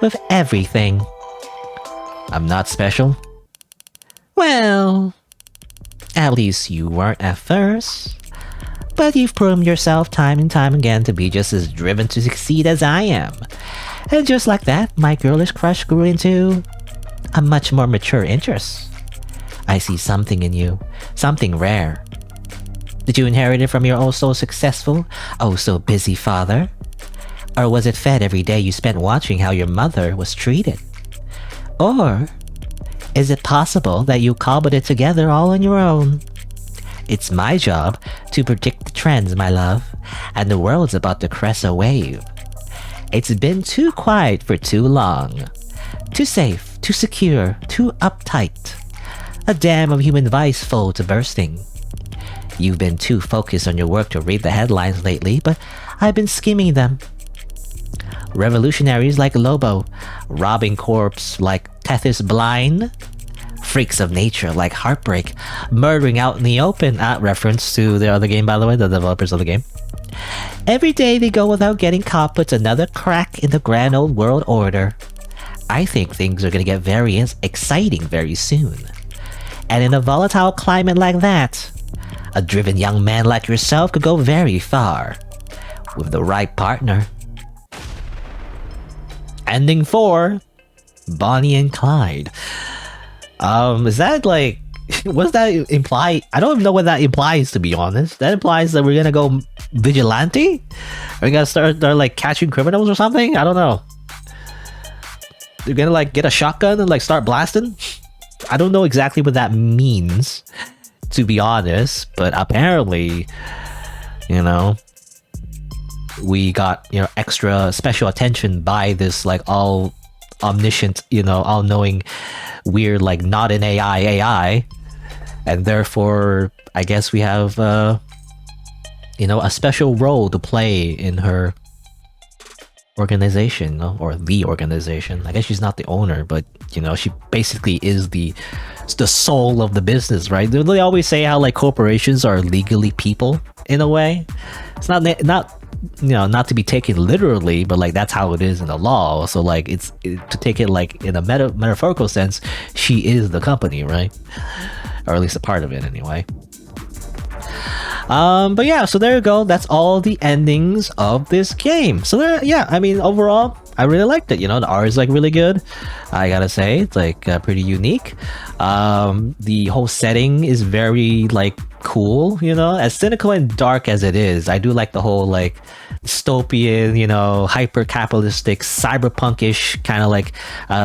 With everything. I'm not special? Well, at least you weren't at first. But you've proven yourself time and time again to be just as driven to succeed as I am. And just like that, my girlish crush grew into a much more mature interest. I see something in you, something rare. Did you inherit it from your oh so successful, oh so busy father? Or was it fed every day you spent watching how your mother was treated? Or is it possible that you cobbled it together all on your own? It's my job to predict the trends, my love, and the world's about to crest a wave. It's been too quiet for too long. Too safe, too secure, too uptight. A dam of human vice full to bursting. You've been too focused on your work to read the headlines lately, but I've been skimming them. Revolutionaries like Lobo, robbing corpse like Tethys Blind, freaks of nature like Heartbreak, murdering out in the open. Reference to the other game, by the way, the developers of the game. Every day they go without getting caught puts another crack in the grand old world order. I think things are going to get very exciting very soon. And in a volatile climate like that, a driven young man like yourself could go very far. With the right partner. Ending 4, Bonnie and Clyde. Is that like... what does that imply? I don't even know what that implies, to be honest. That implies that we're gonna go vigilante? Are we gonna start like catching criminals or something? I don't know. You're gonna like get a shotgun and like start blasting? I don't know exactly what that means, to be honest, but apparently, we got, extra special attention by this like all omniscient, all knowing weird, like not an AI, and therefore I guess we have a special role to play in her organization, or the organization. I guess she's not the owner, but she basically is the soul of the business, right? They always say how like corporations are legally people in a way. It's not not to be taken literally, but like that's how it is in the law. So like to take it like in a metaphorical sense, she is the company, right? Or at least a part of it anyway. But yeah, so there you go. That's all the endings of this game. So there, yeah, I mean, overall, I really liked it. The art is like really good. I gotta say, it's like pretty unique. The whole setting is very like cool. As cynical and dark as it is, I do like the whole like dystopian, hyper capitalistic, cyberpunkish kind of like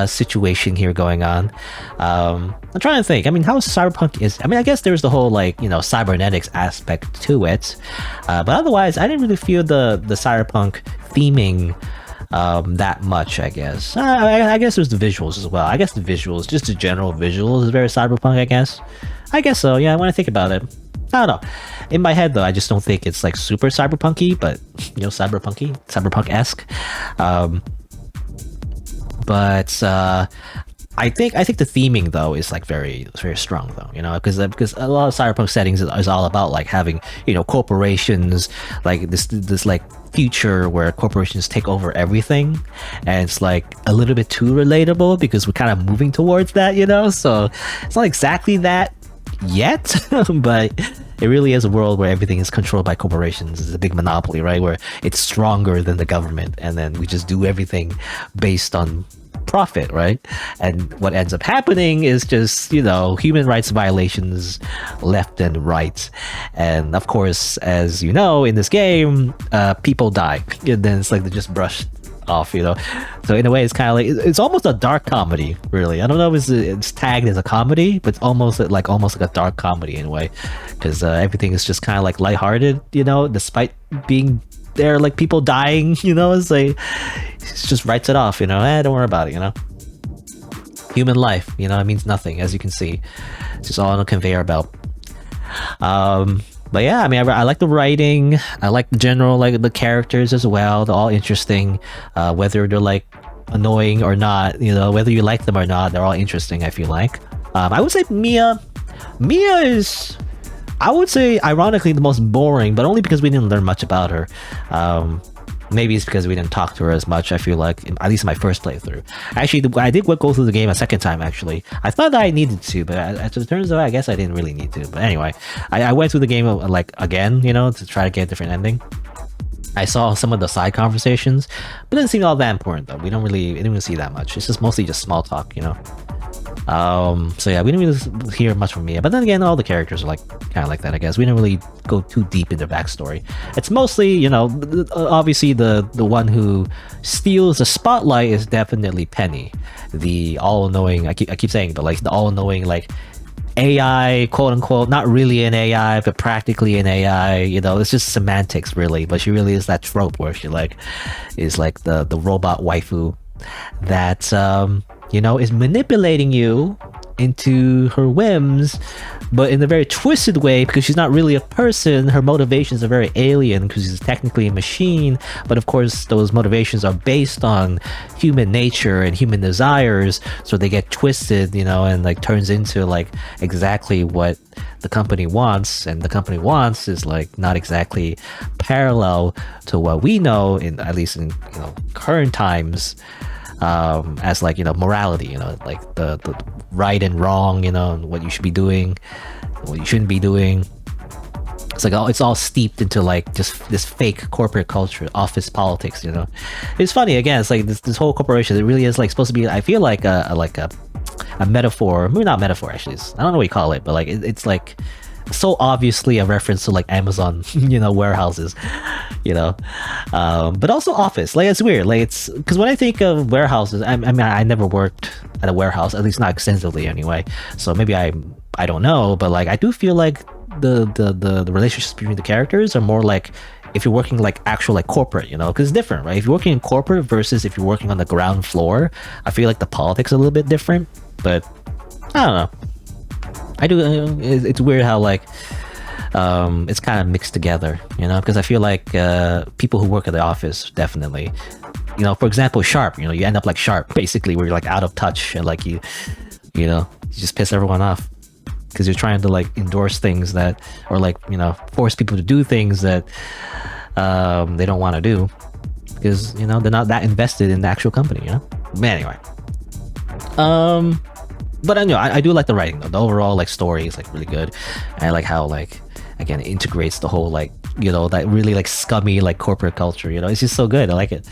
situation here going on. I'm trying to think. I mean, how cyberpunk is? I mean, I guess there's the whole like cybernetics aspect to it, but otherwise, I didn't really feel the cyberpunk theming that much. I guess. I guess there's the visuals as well. I guess the visuals, just the general visuals, is very cyberpunk. I guess so. Yeah, when I think about it. I don't know. In my head, though, I just don't think it's like super cyberpunky, but cyberpunk-esque. But I think the theming though is like very very strong though, because a lot of cyberpunk settings is all about like having corporations, like this like future where corporations take over everything, and it's like a little bit too relatable because we're kind of moving towards that, so it's not exactly that yet, but it really is a world where everything is controlled by corporations. It's a big monopoly, right? Where it's stronger than the government, and then we just do everything based on profit, right? And what ends up happening is just, human rights violations left and right. And of course, as you know, in this game, people die, and then it's like they're just brushed off. So in a way, it's kind of like, it's almost a dark comedy, really. I don't know if it's tagged as a comedy, but it's almost like a dark comedy in a way, because everything is just kind of like lighthearted, despite being there, like people dying. It's like, it just writes it off. Don't worry about it. Human life, it means nothing, as you can see. It's just all on a conveyor belt. But yeah, I mean, I like the writing. I like the general, like the characters as well. They're all interesting, whether they're like annoying or not. Whether you like them or not, they're all interesting. I feel like. I would say Mia is, I would say, ironically, the most boring, but only because we didn't learn much about her. Maybe it's because we didn't talk to her as much, I feel like, at least in my first playthrough. Actually, I did go through the game a second time, actually. I thought that I needed to, but as it turns out, I guess I didn't really need to. But anyway, I went through the game, like, again, to try to get a different ending. I saw some of the side conversations, but it didn't seem all that important, though. We didn't really see that much. It's just mostly just small talk, So yeah, we didn't really hear much from Mia, but then again, all the characters are like kind of like that, I guess. We didn't really go too deep into backstory. It's mostly, obviously the one who steals the spotlight is definitely Penny, the all-knowing, I keep saying, but like the all-knowing, like AI, quote unquote, not really an AI, but practically an AI. It's just semantics, really. But she really is that trope where she is like the robot waifu that is manipulating you into her whims, but in a very twisted way, because she's not really a person. Her motivations are very alien because she's technically a machine, but of course those motivations are based on human nature and human desires, so they get twisted, and like turns into like exactly what the company wants, and the company wants is like not exactly parallel to what we know, at least in current times, as like morality, like the right and wrong, what you should be doing, what you shouldn't be doing. It's like it's all steeped into like just this fake corporate culture, office politics. It's funny, again, it's like this whole corporation, it really is like supposed to be, I feel like a metaphor, maybe not metaphor, actually, I don't know what you call it, but like it's like so obviously a reference to like Amazon, warehouses, but also office. Like, it's weird. Like, it's because when I think of warehouses, I mean, I never worked at a warehouse, at least not extensively anyway. So maybe I don't know, but like I do feel like the relationships between the characters are more like if you're working like actual like corporate, because it's different, right? If you're working in corporate versus if you're working on the ground floor, I feel like the politics are a little bit different. But I don't know. It's weird how like it's kind of mixed together, because I feel like people who work at the office definitely, for example, Sharp, you end up like Sharp, basically, where you're like out of touch and like you just piss everyone off because you're trying to like endorse things that, or like, force people to do things that they don't want to do because, they're not that invested in the actual company, But anyway, but I do like the writing though. The overall like story is like really good. And I like how like, again, it integrates the whole like, that really like scummy like corporate culture. It's just so good. I like it.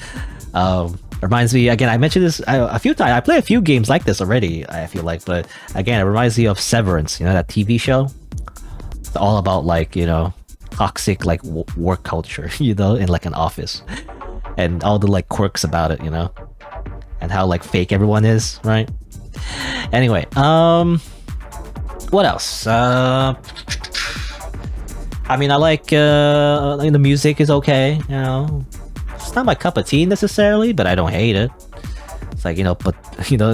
Reminds me, again, I mentioned this a few times. I play a few games like this already, I feel like, but again, it reminds me of Severance. That TV show. It's all about like, toxic like work culture, in like an office, and all the like quirks about it, and how like fake everyone is, right? Anyway, what else? I mean, I like the music is okay, It's not my cup of tea necessarily, but I don't hate it. It's like, but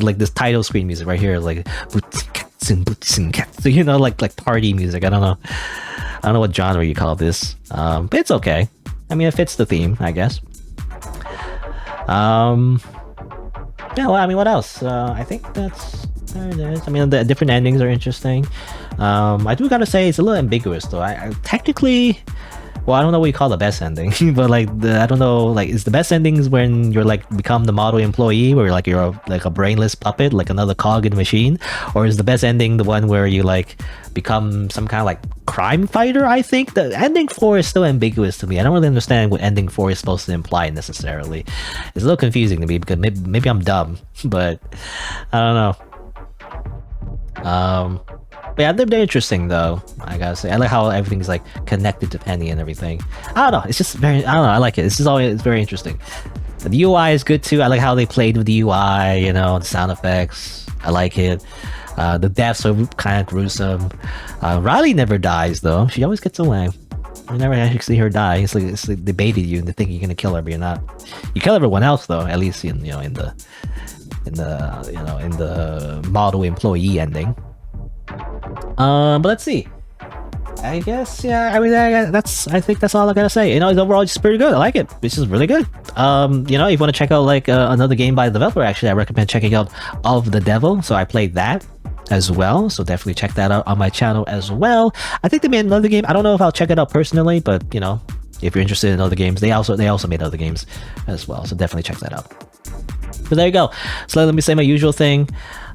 like this title screen music right here, like like party music. I don't know what genre you call this, but it's okay. I mean, it fits the theme, I guess. Yeah, well, I mean, what else? I think that's there it is. I mean, the different endings are interesting. I do gotta say it's a little ambiguous though. I technically, Well, I don't know what you call the best ending, but like I don't know, like is the best endings when you're like become the model employee, where like you're like a brainless puppet, like another cog in the machine, or is the best ending the one where you like become some kind of like crime fighter? I think the ending 4 is still ambiguous to me. I don't really understand what ending 4 is supposed to imply necessarily. It's a little confusing to me because maybe I'm dumb, but I don't know. But yeah, they're interesting though. I gotta say, I like how everything's like connected to Penny and everything. I don't know. It's just very. I don't know. I like it. It's just always it's very interesting. The UI is good too. I like how they played with the UI. You know, the sound effects. I like it. The deaths are kind of gruesome. Riley never dies though. She always gets away. You never actually see her die. It's like they baited you and they think you're gonna kill her, but you're not. You kill everyone else though. At least in the model employee ending. But let's see. I guess I mean I think that's all I gotta say. You know, it's overall just pretty good. I like it. It's just really good. You know, if you want to check out like another game by the developer, actually, I recommend checking out Of the Devil. So I played that as well. So definitely check that out on my channel as well. I think they made another game. I don't know if I'll check it out personally, but you know, if you're interested in other games, they also made other games as well. So definitely check that out. But there you go. So let me say my usual thing.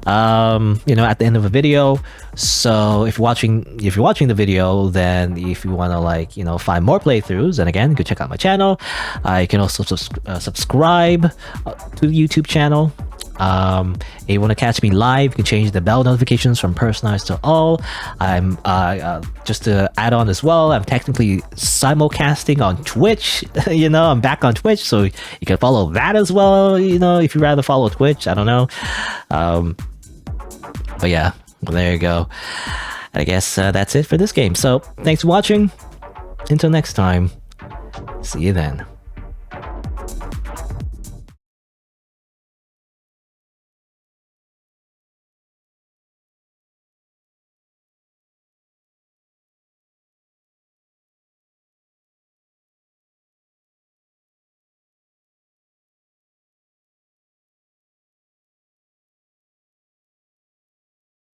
You know, at the end of a video. So if you're watching the video, then if you want to like, you know, find more playthroughs, then again, you can check out my channel. You can also subscribe to the YouTube channel. If you want to catch me live, you can change the bell notifications from personalized to all. I'm just to add on as well, I'm technically simulcasting on Twitch. You know, I'm back on Twitch, so you can follow that as well. You know, if you rather follow Twitch, I don't know. But yeah, well, there you go. I guess that's it for this game. So thanks for watching. Until next time, see you then.